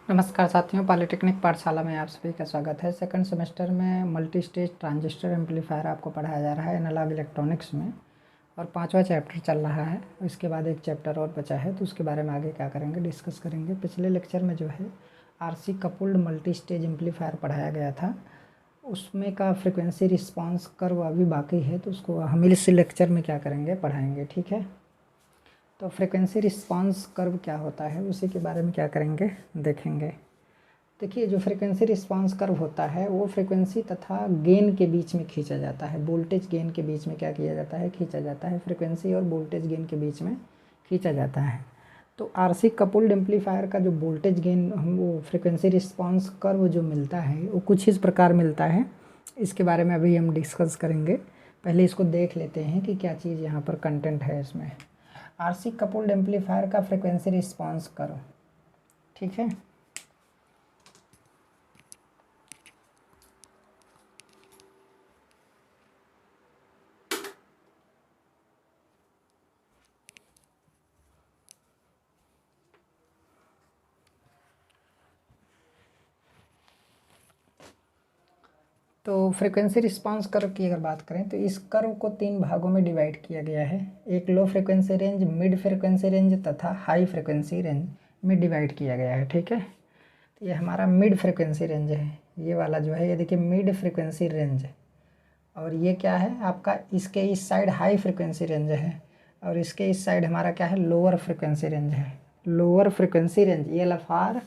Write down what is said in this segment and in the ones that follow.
नमस्कार साथियों, पॉलिटेक्निक पाठशाला में आप सभी का स्वागत है। सेकंड सेमेस्टर में मल्टी स्टेज ट्रांजिस्टर एम्पलीफायर आपको पढ़ाया जा रहा है एनालॉग इलेक्ट्रॉनिक्स में, और 5वां चैप्टर चल रहा है। इसके बाद एक चैप्टर और बचा है, तो उसके बारे में आगे क्या करेंगे डिस्कस करेंगे। पिछले लेक्चर में जो है आरसी कपुल्ड मल्टी स्टेज एम्पलीफायर पढ़ाया गया था, उसमें का फ्रिक्वेंसी रिस्पॉन्स कर्व अभी बाकी है, तो उसको हम इस लेक्चर में क्या करेंगे, पढ़ाएंगे। ठीक है, तो फ्रिक्वेंसी रिस्पांस कर्व क्या होता है उसी के बारे में क्या करेंगे, देखेंगे। देखिए, जो फ्रिक्वेंसी रिस्पांस कर्व होता है वो फ्रिक्वेंसी तथा गेन के बीच में खींचा जाता है। वोल्टेज गेन के बीच में क्या किया जाता है, खींचा जाता है। फ्रिक्वेंसी और वोल्टेज गेन के बीच में खींचा जाता है। तो आरसी कपुल्ड एम्पलीफायर का जो वोल्टेज गेन हम वो फ्रिक्वेंसी रिस्पांस कर्व जो मिलता है वो कुछ इस प्रकार मिलता है। इसके बारे में अभी हम डिस्कस करेंगे। पहले इसको देख लेते हैं कि क्या चीज़ यहाँ पर कंटेंट है इसमें। आरसी कपुल्ड एम्पलीफायर का फ्रिक्वेंसी रिस्पांस कर्व, ठीक है। तो फ्रिक्वेंसी रिस्पांस कर्व की अगर बात करें तो इस कर्व को 3 भागों में डिवाइड किया गया है। एक low frequency range, mid frequency range तथा हाई फ्रिक्वेंसी रेंज में डिवाइड किया गया है। ठीक है, तो ये हमारा मिड फ्रिक्वेंसी रेंज है। ये वाला जो है, ये देखिए मिड फ्रिक्वेंसी रेंज। और ये क्या है आपका, इसके इस साइड हाई फ्रिक्वेंसी रेंज है, और इसके इस साइड हमारा क्या है, लोअर फ्रिक्वेंसी रेंज है। Lower frequency range ELFR,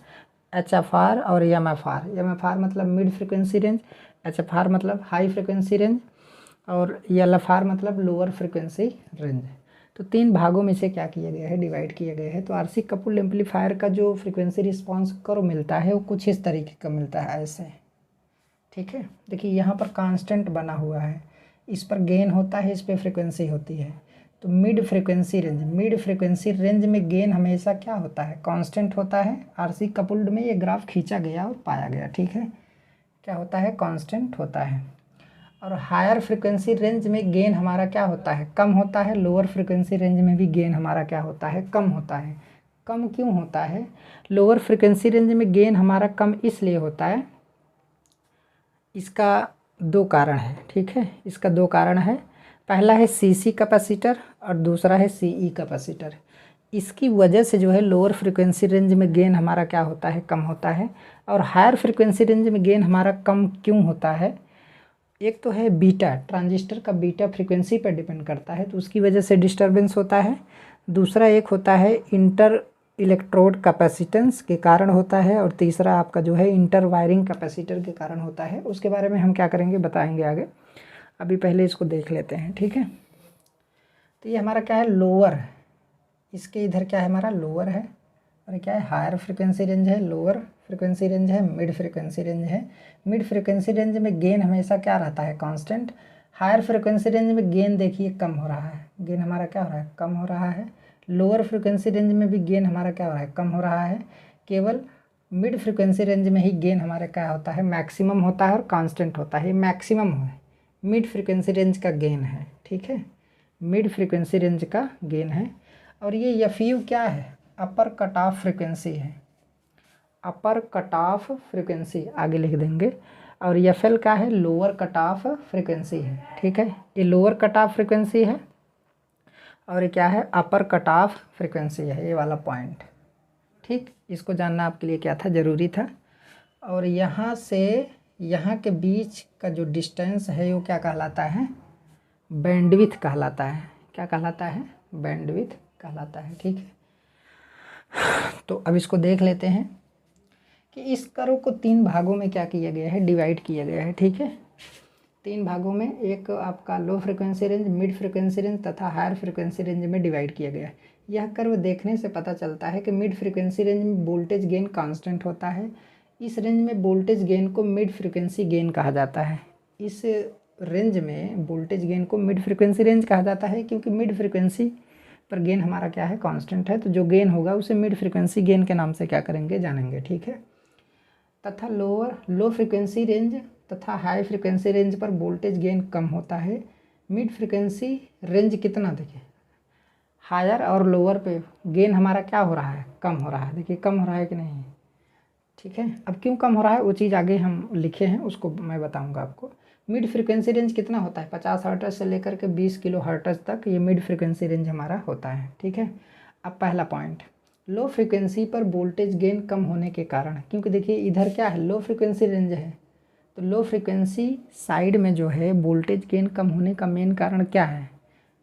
HFR और MFR। MFR मतलब मिड फ्रिक्वेंसी रेंज, HFR मतलब हाई फ्रिक्वेंसी रेंज, और ELFR मतलब लोअर फ्रिक्वेंसी रेंज। तो 3 भागों में से क्या किया गया है, डिवाइड किया गया है। तो आरसी कपुल्ड एम्पलीफायर का जो फ्रिक्वेंसी रिस्पांस कर्व मिलता है वो कुछ इस तरीके का मिलता है, ऐसे। ठीक है, देखिए यहाँ पर कांस्टेंट बना हुआ है, इस पर गेन होता है, इस पर फ्रिक्वेंसी होती है। तो मिड फ्रिक्वेंसी रेंज में गेन हमेशा क्या होता है, कांस्टेंट होता है। आरसी कपुल्ड में ये ग्राफ खींचा गया और पाया गया। ठीक है, क्या होता है, कांस्टेंट होता है। और हायर फ्रिक्वेंसी रेंज में गेन हमारा क्या होता है, कम होता है। लोअर फ्रिक्वेंसी रेंज में भी गेन हमारा क्या होता है, कम होता है। कम क्यों होता है, लोअर फ्रिक्वेंसी रेंज में गेन हमारा कम इसलिए होता है, इसका 2 कारण है। ठीक है, इसका 2 कारण है। पहला है CC कैपेसिटर और दूसरा है CE कैपेसिटर। इसकी वजह से जो है लोअर फ्रिक्वेंसी रेंज में गेन हमारा क्या होता है, कम होता है। और हायर फ्रिक्वेंसी रेंज में गेन हमारा कम क्यों होता है, एक तो है बीटा, ट्रांजिस्टर का बीटा फ्रिक्वेंसी पर डिपेंड करता है, तो उसकी वजह से डिस्टर्बेंस होता है। दूसरा एक होता है इंटर इलेक्ट्रोड कैपेसिटेंस के कारण होता है, और तीसरा आपका जो है इंटर वायरिंग कैपेसिटर के कारण होता है। उसके बारे में हम क्या करेंगे, बताएंगे आगे। अभी पहले इसको देख लेते हैं। ठीक है, तो ये हमारा क्या है, लोअर। इसके इधर क्या है, हमारा लोअर है, और ये क्या है, हायर फ्रिक्वेंसी रेंज है, लोअर फ्रिक्वेंसी रेंज है, मिड फ्रिक्वेंसी रेंज है। मिड फ्रिक्वेंसी रेंज में गेन हमेशा क्या रहता है, कांस्टेंट। हायर फ्रिक्वेंसी रेंज में गेन देखिए कम हो रहा है, गेन हमारा क्या हो रहा है, कम हो रहा है। लोअर फ्रिक्वेंसी रेंज में भी गेन हमारा क्या हो रहा है, कम हो रहा है। केवल मिड फ्रिक्वेंसी रेंज में ही गेन हमारा क्या होता है, मैक्सिमम होता है और कांस्टेंट होता है। ये मैक्सिमम है, मिड फ्रिक्वेंसी रेंज का गेन है। ठीक है, मिड फ्रिक्वेंसी रेंज का गेन है। और ये FU क्या है, अपर कट ऑफ फ्रिक्वेंसी है। अपर कट ऑफ फ्रिक्वेंसी आगे लिख देंगे। और FL क्या है, लोअर कट ऑफ फ्रिक्वेंसी है। ठीक है, ये लोअर कट ऑफ फ्रिक्वेंसी है, और ये क्या है, अपर कट ऑफ फ्रिक्वेंसी है, ये वाला पॉइंट। ठीक, इसको जानना आपके लिए क्या था, ज़रूरी था। और यहाँ से यहाँ के बीच का जो डिस्टेंस है वो क्या कहलाता है, बैंडविड्थ कहलाता है। क्या कहलाता है, बैंडविड्थ कहलाता है। ठीक है, तो अब इसको देख लेते हैं कि इस कर्व को 3 भागों में क्या किया गया है, डिवाइड किया गया है। ठीक है, 3 भागों में, एक आपका low frequency range, mid frequency range तथा हायर फ्रिक्वेंसी रेंज में डिवाइड किया गया है। यह कर्व देखने से पता चलता है कि मिड फ्रिक्वेंसी रेंज में वोल्टेज गेन कांस्टेंट होता है। इस रेंज में वोल्टेज गेन को मिड फ्रिक्वेंसी गेन कहा जाता है। इस रेंज में वोल्टेज गेन को मिड फ्रिक्वेंसी रेंज कहा जाता है, क्योंकि मिड फ्रिक्वेंसी पर गेन हमारा क्या है, कांस्टेंट है। तो जो गेन होगा उसे मिड फ्रिक्वेंसी गेन के नाम से क्या करेंगे, जानेंगे। ठीक है, तथा लो फ्रिक्वेंसी रेंज तथा हाई फ्रिक्वेंसी रेंज पर वोल्टेज गेन कम होता है। मिड फ्रिक्वेंसी रेंज कितना, देखिए हायर और लोअर पे गेन हमारा क्या हो रहा है, कम हो रहा है। देखिए कम हो रहा है कि नहीं, ठीक है। अब क्यों कम हो रहा है वो चीज़ आगे हम लिखे हैं, उसको मैं बताऊंगा आपको। मिड फ्रीक्वेंसी रेंज कितना होता है, 50 हर्ट्ज से लेकर के 20 किलो हर्ट्ज तक ये मिड फ्रीक्वेंसी रेंज हमारा होता है, ठीक है। अब पहला पॉइंट, लो फ्रीक्वेंसी पर वोल्टेज गेन कम होने के कारण, क्योंकि देखिए इधर क्या है, लो फ्रीक्वेंसी रेंज है, तो लो फ्रीक्वेंसी साइड में जो है वोल्टेज गेन कम होने का मेन कारण क्या है,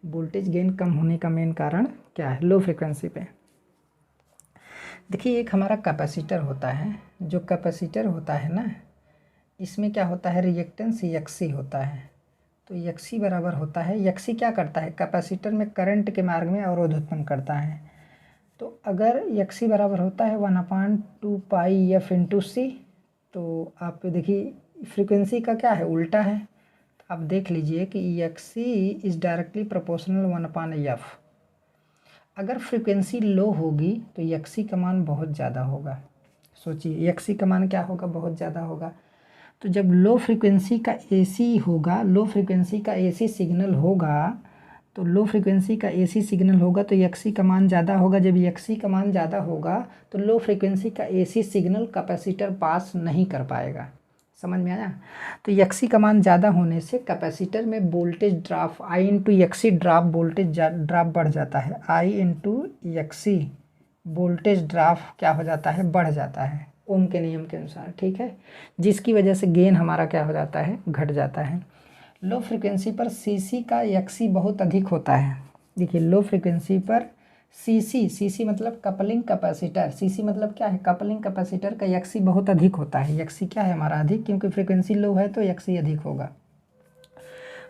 वोल्टेज गेन कम होने का मेन कारण क्या है लो फ्रीक्वेंसी पे। देखिए एक हमारा कैपेसिटर होता है, जो कैपेसिटर होता है ना, इसमें क्या होता है, रिएक्टेंस यक्सी होता है। तो यक्सी बराबर होता है, यक्सी क्या करता है, कैपेसिटर में करंट के मार्ग में अवरोध उत्पन्न करता है। तो अगर यक्सी बराबर होता है 1/2 पाई एफ इंटू सी, तो आप देखिए फ्रीक्वेंसी का क्या है, उल्टा है। तो आप देख लीजिए कि यक्सी इज़ डायरेक्टली प्रोपोर्शनल 1/f। अगर फ्रीक्वेंसी लो होगी तो यक्सी का मान बहुत ज़्यादा होगा। सोचिए यक्सी का मान क्या होगा, बहुत ज़्यादा होगा। तो जब लो फ्रीक्वेंसी का एसी होगा, लो फ्रीक्वेंसी का एसी सिग्नल होगा, तो लो फ्रीक्वेंसी का एसी सिग्नल होगा तो यक्सी का मान ज़्यादा होगा। जब यक्सी का मान ज़्यादा होगा तो लो फ्रीक्वेंसी का एसी सिग्नल कैपेसिटर पास नहीं कर पाएगा। समझ में आया। तो यक्सी का मान ज़्यादा होने से कैपेसिटर में वोल्टेज ड्रॉप, आई इंटू यक्सी ड्रॉप, वोल्टेज ड्रॉप बढ़ जाता है। आई इंटू यक्सी वोल्टेज ड्रॉप क्या हो जाता है, बढ़ जाता है ओम के नियम के अनुसार, ठीक है। जिसकी वजह से गेन हमारा क्या हो जाता है, घट जाता है। लो फ्रीक्वेंसी पर सीसी का यक्सी बहुत अधिक होता है। देखिए लो फ्रीक्वेंसी पर सीसी मतलब कपलिंग कैपेसिटर, सीसी मतलब क्या है, कपलिंग कैपेसिटर का यक्सी बहुत अधिक होता है। यक्सी क्या है हमारा, अधिक, क्योंकि फ्रीक्वेंसी लो है तो यक्सी अधिक होगा।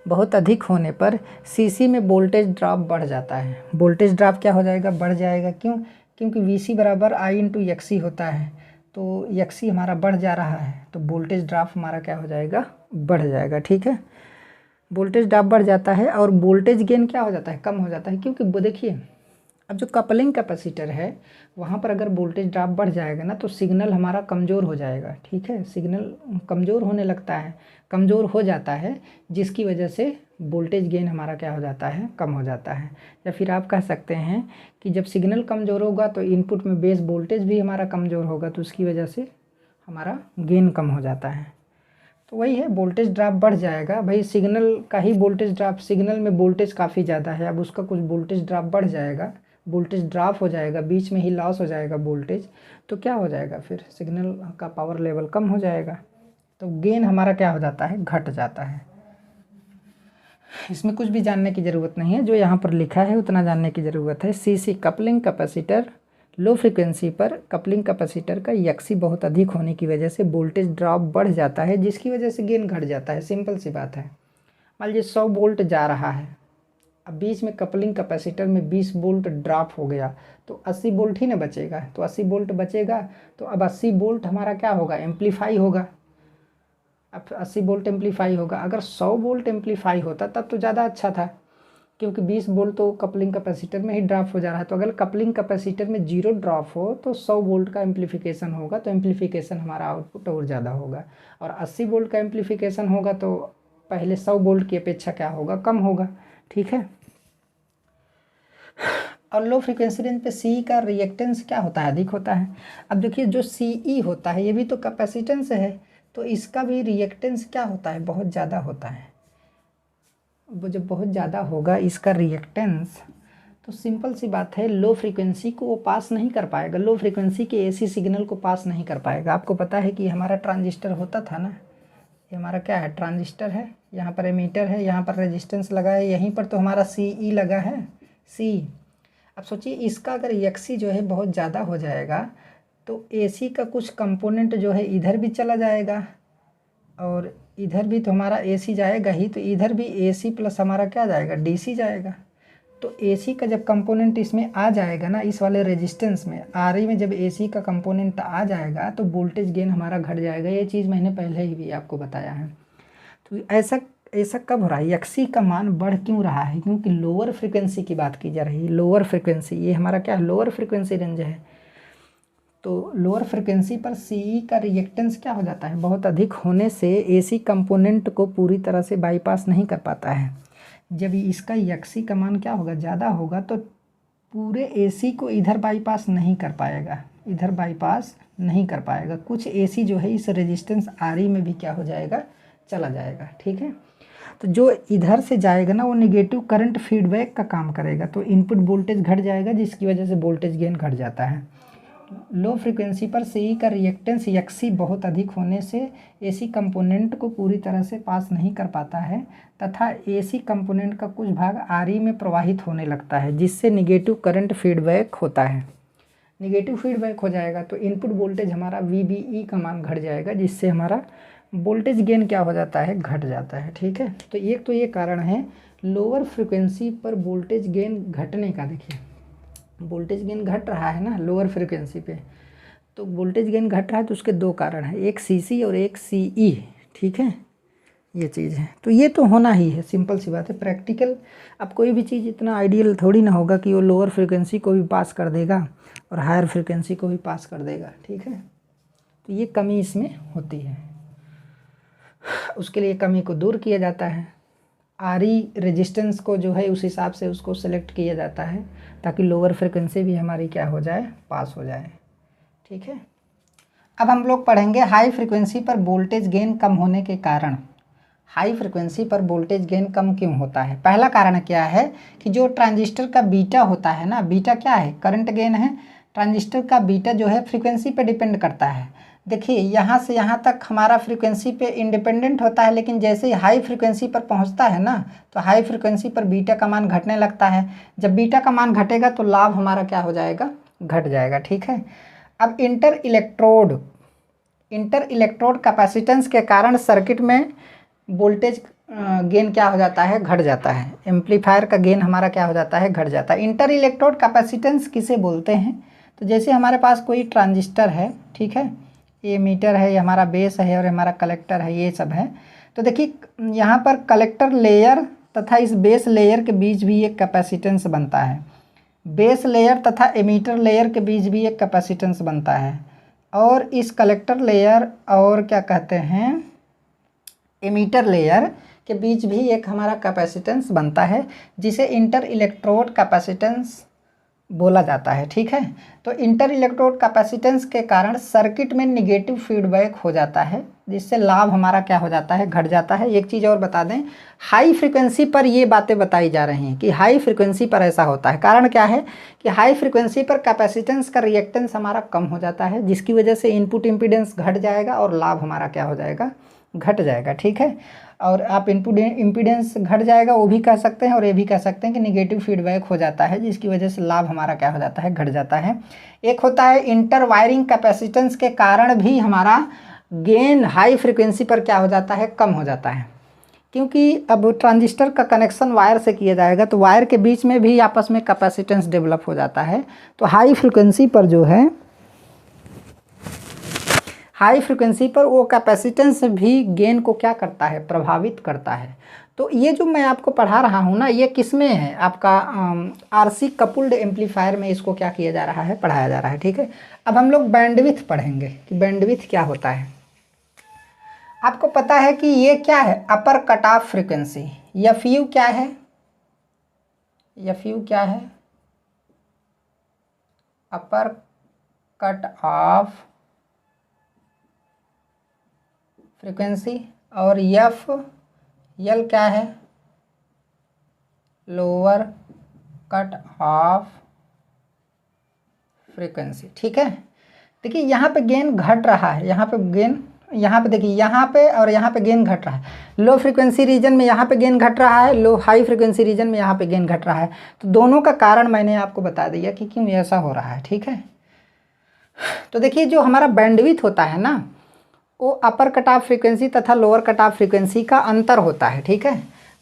बहुत अधिक होने पर सीसी में वोल्टेज ड्रॉप बढ़ जाता है। वोल्टेज ड्रॉप क्या हो जाएगा, बढ़ जाएगा। क्यों, क्योंकि वीसी बराबर आई इंटू यक्सी होता है, तो यक्सी हमारा बढ़ जा रहा है तो वोल्टेज ड्रॉप हमारा क्या हो जाएगा, बढ़ जाएगा, ठीक है। वोल्टेज ड्रॉप बढ़ जाता है और वोल्टेज गेन क्या हो जाता है, कम हो जाता है। क्योंकि वो देखिए अब जो कपलिंग कैपेसिटर है वहाँ पर अगर वोल्टेज ड्रॉप बढ़ जाएगा ना तो सिग्नल हमारा कमज़ोर हो जाएगा, ठीक है। सिग्नल कमज़ोर होने लगता है, कमज़ोर हो जाता है, जिसकी वजह से वोल्टेज गेन हमारा क्या हो जाता है, कम हो जाता है। या फिर आप कह सकते हैं कि जब सिग्नल कमज़ोर होगा तो इनपुट में बेस वोल्टेज भी हमारा कमज़ोर होगा, तो उसकी वजह से हमारा गेन कम हो जाता है। तो वही है, वोल्टेज ड्रॉप बढ़ जाएगा भाई, सिग्नल का ही वोल्टेज ड्रॉप, सिग्नल में वोल्टेज काफ़ी ज़्यादा है, अब उसका कुछ वोल्टेज ड्रॉप बढ़ जाएगा, वोल्टेज ड्रॉप हो जाएगा, बीच में ही लॉस हो जाएगा वोल्टेज, तो क्या हो जाएगा, फिर सिग्नल का पावर लेवल कम हो जाएगा, तो गेन हमारा क्या हो जाता है, घट जाता है। इसमें कुछ भी जानने की ज़रूरत नहीं है, जो यहाँ पर लिखा है उतना जानने की ज़रूरत है। CC coupling capacitor, low frequency पर कपलिंग कैपेसिटर का यक्सी बहुत अधिक होने की वजह से वोल्टेज ड्रॉप बढ़ जाता है, जिसकी वजह से गेन घट जाता है। सिंपल सी बात है। मान लीजिए 100 वोल्ट जा रहा है, अब बीच में कपलिंग कैपेसिटर में 20 वोल्ट ड्रॉप हो गया तो 80 वोल्ट ही ना बचेगा, तो 80 वोल्ट बचेगा तो अब 80 वोल्ट हमारा क्या होगा, एम्पलीफाई होगा। अब 80 वोल्ट एम्पलीफाई होगा। अगर 100 वोल्ट एम्पलीफाई होता तब तो ज़्यादा अच्छा था, क्योंकि 20 वोल्ट तो कपलिंग कैपेसिटर में ही ड्रॉप हो जा रहा है। तो अगर कपलिंग कैपेसिटर में 0 ड्रॉप हो तो 100 वोल्ट का एम्पलीफिकेशन होगा, तो एम्पलीफिकेशन हमारा आउटपुट और ज़्यादा होगा। और 80 वोल्ट का एम्पलीफिकेशन होगा तो पहले 100 वोल्ट की अपेक्षा क्या होगा, कम होगा, ठीक है। और लो फ्रीक्वेंसी रेंज पे सी का रिएक्टेंस क्या होता है, अधिक होता है। अब देखिए जो सी होता है ये भी तो कैपेसिटेंस है, तो इसका भी रिएक्टेंस क्या होता है, बहुत ज़्यादा होता है। वो जब बहुत ज़्यादा होगा इसका रिएक्टेंस, तो सिंपल सी बात है, लो फ्रीक्वेंसी को वो पास नहीं कर पाएगा, लो फ्रीक्वेंसी के एसी सिग्नल को पास नहीं कर पाएगा। आपको पता है कि हमारा ट्रांजिस्टर होता था ना, ये हमारा क्या है, ट्रांजिस्टर है, यहाँ पर एमीटर है, यहाँ पर रेजिस्टेंस लगा है, यहीं पर तो हमारा सी लगा है, सी। अब सोचिए इसका अगर यक्सी जो है बहुत ज़्यादा हो जाएगा तो एसी का कुछ कंपोनेंट जो है इधर भी चला जाएगा, और इधर भी तो हमारा एसी जाएगा ही, तो इधर भी एसी प्लस हमारा क्या जाएगा, डीसी जाएगा। तो एसी का जब कंपोनेंट इसमें आ जाएगा ना, इस वाले रेजिस्टेंस में आरई में जब एसी का कंपोनेंट आ जाएगा तो वोल्टेज गेन हमारा घट जाएगा। ये चीज़ मैंने पहले ही भी आपको बताया है। तो ऐसा ऐसा कब हो रहा है, यक्सी का मान बढ़ क्यों रहा है, क्योंकि लोअर फ्रिक्वेंसी की बात की जा रही है। लोअर फ्रिक्वेंसी, ये हमारा क्या है, लोअर फ्रिक्वेंसी रेंज है। तो लोअर फ्रिक्वेंसी पर सी का रिएक्टेंस क्या हो जाता है, बहुत अधिक होने से एसी कंपोनेंट को पूरी तरह से बाईपास नहीं कर पाता है। जब इसका यक्सी का मान क्या होगा, ज़्यादा होगा, तो पूरे एसी को इधर बाईपास नहीं कर पाएगा, इधर बाईपास नहीं कर पाएगा। कुछ AC जो है इस रेजिस्टेंस RE में भी क्या हो जाएगा, चला जाएगा। ठीक है, तो जो इधर से जाएगा ना वो नेगेटिव करंट फीडबैक का काम करेगा, तो इनपुट वोल्टेज घट जाएगा जिसकी वजह से वोल्टेज गेन घट जाता है। लो फ्रीक्वेंसी पर CE का रिएक्टेंस XC बहुत अधिक होने से AC कंपोनेंट को पूरी तरह से पास नहीं कर पाता है तथा AC कंपोनेंट का कुछ भाग RE में प्रवाहित होने लगता है, जिससे निगेटिव करंट फीडबैक होता है। निगेटिव फीडबैक हो जाएगा तो इनपुट वोल्टेज हमारा VBE का मान घट जाएगा, जिससे हमारा वोल्टेज गेन क्या हो जाता है, घट जाता है। ठीक है, तो ये कारण है लोअर फ्रिक्वेंसी पर वोल्टेज गेन घटने का। देखिए वोल्टेज गेन घट रहा है ना लोअर फ्रिक्वेंसी पे, तो वोल्टेज गेन घट रहा है तो उसके दो कारण हैं, एक CC और एक CE। ठीक है, ये चीज़ है, तो ये तो होना ही है, सिंपल सी बात है। प्रैक्टिकल अब कोई भी चीज़ इतना आइडियल थोड़ी ना होगा कि वो लोअर फ्रिक्वेंसी को भी पास कर देगा और हायर फ्रिक्वेंसी को भी पास कर देगा। ठीक है, तो ये कमी इसमें होती है, उसके लिए कमी को दूर किया जाता है। RE रेजिस्टेंस को जो है उस हिसाब से उसको सेलेक्ट किया जाता है ताकि लोअर फ्रिक्वेंसी भी हमारी क्या हो जाए, पास हो जाए। ठीक है, अब हम लोग पढ़ेंगे हाई फ्रिक्वेंसी पर वोल्टेज गेन कम होने के कारण। हाई फ्रिक्वेंसी पर वोल्टेज गेन कम क्यों होता है? पहला कारण क्या है कि जो ट्रांजिस्टर का बीटा होता है ना, बीटा क्या है, करंट गेन है। ट्रांजिस्टर का बीटा जो है फ्रीक्वेंसी पे डिपेंड करता है। देखिए यहाँ से यहाँ तक हमारा फ्रीक्वेंसी पे इंडिपेंडेंट होता है, लेकिन जैसे ही हाई फ्रीक्वेंसी पर पहुँचता है ना तो हाई फ्रीक्वेंसी पर बीटा का मान घटने लगता है। जब बीटा का मान घटेगा तो लाभ हमारा क्या हो जाएगा, घट जाएगा। ठीक है, अब इंटर इलेक्ट्रोड कैपेसिटेंस के कारण सर्किट में वोल्टेज गेन क्या हो जाता है, घट जाता है। एम्पलीफायर का गेन हमारा क्या हो जाता है, घट जाता है। इंटर इलेक्ट्रोड कैपेसिटेंस किसे बोलते हैं? तो जैसे हमारे पास कोई ट्रांजिस्टर है, ठीक है, ये मीटर है, ये हमारा बेस है और हमारा कलेक्टर है, ये सब है। तो देखिए यहाँ पर कलेक्टर लेयर तथा इस बेस लेयर के बीच भी एक कैपेसिटेंस बनता है। बेस लेयर तथा एमीटर लेयर के बीच भी एक कैपेसिटेंस बनता है, और इस कलेक्टर लेयर और क्या कहते हैं, एमीटर लेयर के बीच भी एक हमारा कैपेसिटेंस बनता है, जिसे इंटर इलेक्ट्रोड कैपेसिटेंस बोला जाता है। ठीक है, तो इंटर इलेक्ट्रोड कैपेसिटेंस के कारण सर्किट में निगेटिव फीडबैक हो जाता है, जिससे लाभ हमारा क्या हो जाता है, घट जाता है। एक चीज़ और बता दें, हाई फ्रिक्वेंसी पर ये बातें बताई जा रही हैं कि हाई फ्रिक्वेंसी पर ऐसा होता है। कारण क्या है कि हाई फ्रिक्वेंसी पर कैपेसिटेंस का रिएक्टेंस हमारा कम हो जाता है, जिसकी वजह से इनपुट इम्पीडेंस घट जाएगा और लाभ हमारा क्या हो जाएगा, घट जाएगा। ठीक है, और आप इनपुट इम्पीडेंस घट जाएगा वो भी कह सकते हैं, और ये भी कह सकते हैं कि निगेटिव फीडबैक हो जाता है, जिसकी वजह से लाभ हमारा क्या हो जाता है, घट जाता है। एक होता है इंटर वायरिंग कैपेसिटेंस के कारण भी हमारा गेन हाई फ्रिक्वेंसी पर क्या हो जाता है, कम हो जाता है, क्योंकि अब ट्रांजिस्टर का कनेक्शन वायर से किया जाएगा तो वायर के बीच में भी आपस में कैपेसिटेंस डेवलप हो जाता है। तो हाई फ्रिक्वेंसी पर जो है, हाई फ्रिक्वेंसी पर वो कैपेसिटेंस भी गेन को क्या करता है, प्रभावित करता है। तो ये जो मैं आपको पढ़ा रहा हूँ ना, ये किस में है, आपका RC कपुल्ड एम्पलीफायर में इसको क्या किया जा रहा है, पढ़ाया जा रहा है। ठीक है, अब हम लोग बैंडविड्थ पढ़ेंगे कि बैंडविड्थ क्या होता है। आपको पता है कि ये क्या है, upper cut off frequency. FU क्या है, FU क्या है, अपर कट ऑफ फ्रीक्वेंसी, और L क्या है, लोअर कट ऑफ फ्रीक्वेंसी। ठीक है, देखिए यहाँ पे गेन घट रहा है, यहाँ पे गेन, यहाँ पे देखिए यहाँ पे और यहाँ पे गेन घट रहा है। लो फ्रीक्वेंसी रीजन में यहाँ पे गेन घट रहा है, लो हाई फ्रीक्वेंसी रीजन में यहाँ पे गेन घट रहा है। तो दोनों का कारण मैंने आपको बता दिया कि क्यों ऐसा हो रहा है। ठीक है, तो देखिए जो हमारा बैंडविड्थ होता है ना, वो अपर कट ऑफ फ्रीक्वेंसी तथा लोअर कट ऑफ फ्रीक्वेंसी का अंतर होता है। ठीक है,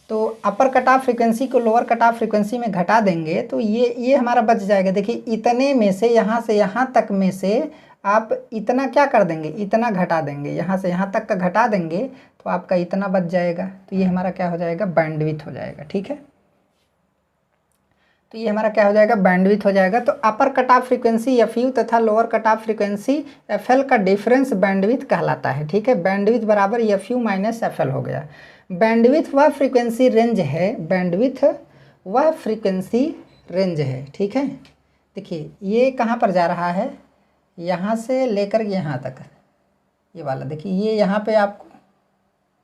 तो अपर कट ऑफ फ्रीक्वेंसी को लोअर कट ऑफ फ्रीक्वेंसी में घटा देंगे तो ये हमारा बच जाएगा। देखिए इतने में से यहाँ तक में से आप इतना क्या कर देंगे, इतना घटा देंगे, यहाँ से यहाँ तक का घटा देंगे तो आपका इतना बच जाएगा। तो ये हमारा क्या हो जाएगा, बैंडविड्थ हो जाएगा। ठीक है, तो ये हमारा क्या हो जाएगा, बैंडविड्थ हो जाएगा। तो upper cut off frequency FU तथा lower cut off frequency FL का डिफरेंस बैंडविड्थ कहलाता है। ठीक है, बैंडविड्थ बराबर FU माइनस FL हो गया। बैंडविड्थ वह फ्रीक्वेंसी रेंज है, बैंडविड्थ वह फ्रीक्वेंसी रेंज है। ठीक है, देखिए ये कहाँ पर जा रहा है, यहाँ से लेकर यहाँ तक, ये वाला देखिए, ये यहाँ पे आपको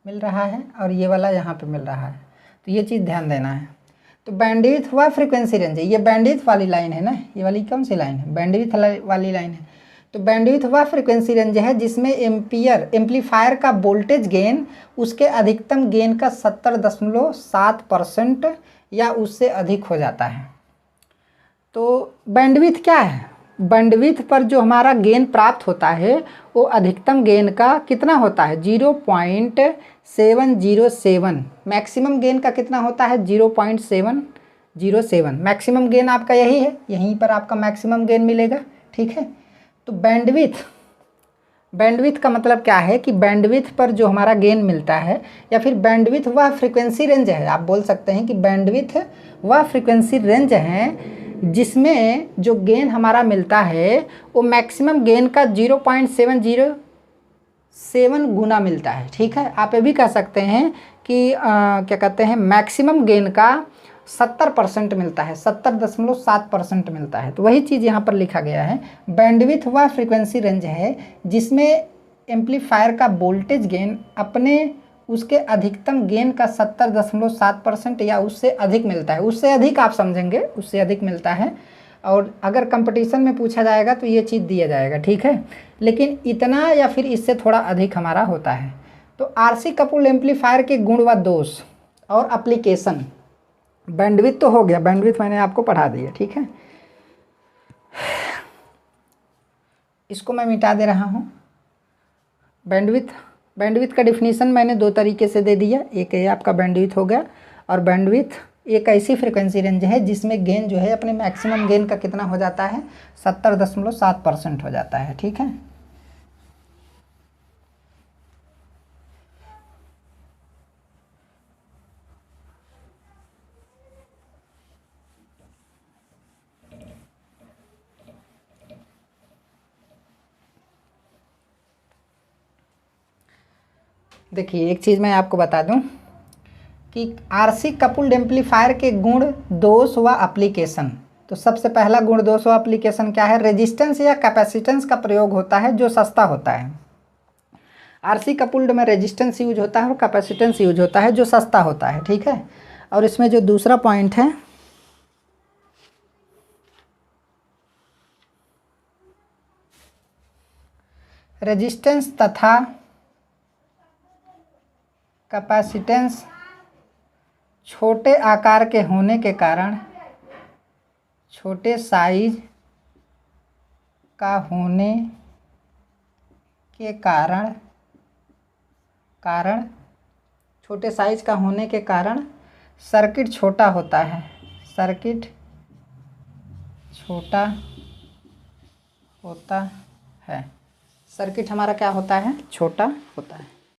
मिल रहा है और ये वाला यहाँ पे मिल रहा है, तो ये चीज़ ध्यान देना है। तो बैंडविड्थ हुआ फ्रीक्वेंसी रेंज है, ये बैंडविड्थ वाली लाइन है ना, ये वाली कौन सी लाइन है, बैंडविड्थ वाली लाइन है। तो बैंडविड्थ वह फ्रीक्वेंसी रेंज है जिसमें एम्पलीफायर का वोल्टेज गेन उसके अधिकतम गेन का 70.7% या उससे अधिक हो जाता है। तो बैंडविड्थ क्या है, बैंडविड्थ पर जो हमारा गेन प्राप्त होता है वो अधिकतम गेन का कितना होता है, 0.707। मैक्सिमम गेन का कितना होता है, 0.707। मैक्सिमम गेन आपका यही है, यहीं पर आपका मैक्सिमम गेन मिलेगा, ठीक है। तो बैंडविड्थ का मतलब क्या है कि बैंडविड्थ पर जो हमारा गेन मिलता है, या फिर बैंडविड्थ वह फ्रीक्वेंसी रेंज है, आप बोल सकते हैं कि बैंडविड्थ वह फ्रीक्वेंसी रेंज है जिसमें जो गेन हमारा मिलता है वो मैक्सिमम गेन का 0.707 गुना मिलता है, ठीक है। आप ये भी कह सकते हैं कि क्या कहते हैं, मैक्सिमम गेन का 70% मिलता है, 70.7% मिलता है। तो वही चीज़ यहाँ पर लिखा गया है, बैंडविड्थ वह फ्रीक्वेंसी रेंज है जिसमें एम्पलीफायर का वोल्टेज गेन अपने उसके अधिकतम गेन का 70.7% या उससे अधिक मिलता है। उससे अधिक आप समझेंगे, उससे अधिक मिलता है, और अगर कंपटीशन में पूछा जाएगा तो ये चीज़ दिया जाएगा, ठीक है। लेकिन इतना या फिर इससे थोड़ा अधिक हमारा होता है। तो आरसी कपल्ड एम्पलीफायर के गुण व दोष और एप्लीकेशन, बैंडविड्थ तो हो गया, बैंडविड्थ मैंने आपको पढ़ा दिया, ठीक है। इसको मैं मिटा दे रहा हूँ। बैंडविड्थ का डिफिनीशन मैंने दो तरीके से दे दिया, एक ये आपका बैंडविड्थ हो गया, और बैंडविड्थ एक ऐसी फ्रीक्वेंसी रेंज है जिसमें गेन जो है अपने मैक्सिमम गेन का कितना हो जाता है, 70.7% हो जाता है, ठीक है। देखिए एक चीज़ मैं आपको बता दूं कि आरसी कपल्ड एम्पलीफायर के गुण, दोष व एप्लीकेशन। तो सबसे पहला गुण, दोष व एप्लीकेशन क्या है, रेजिस्टेंस या कैपेसिटेंस का प्रयोग होता है जो सस्ता होता है। आरसी कपल्ड में रेजिस्टेंस यूज होता है और कैपेसिटेंस यूज होता है जो सस्ता होता है, ठीक है। और इसमें जो दूसरा पॉइंट है, रेजिस्टेंस तथा कैपेसिटेंस छोटे आकार के होने के कारण, छोटे साइज का होने के कारण छोटे साइज का होने के कारण सर्किट छोटा होता है, सर्किट छोटा होता है, सर्किट हमारा क्या होता है, छोटा होता है।